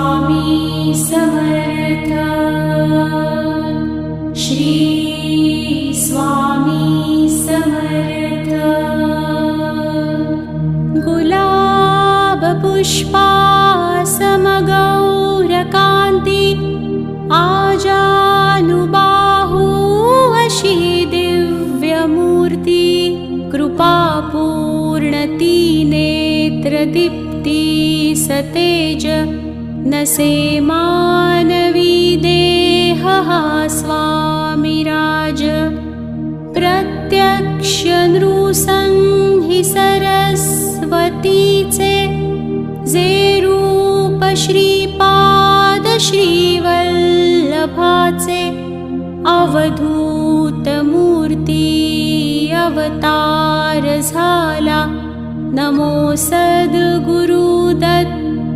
स्वामी समर्थ। श्री स्वामी समर्थ। गुलाब पुष्पासमगौरकान्ति आजानुबाहु अशी दिव्यमूर्ति कृपापूर्णति नेत्रदीप्ति सतेज नसे मानवी देहः स्वामिराज। प्रत्यक्ष नृसंहि सरस्वतीचे जे रूप श्रीपाद श्रीवल्लभाचे अवधूत मूर्ती अवतार झाला। नमो सद्गुरु दत्त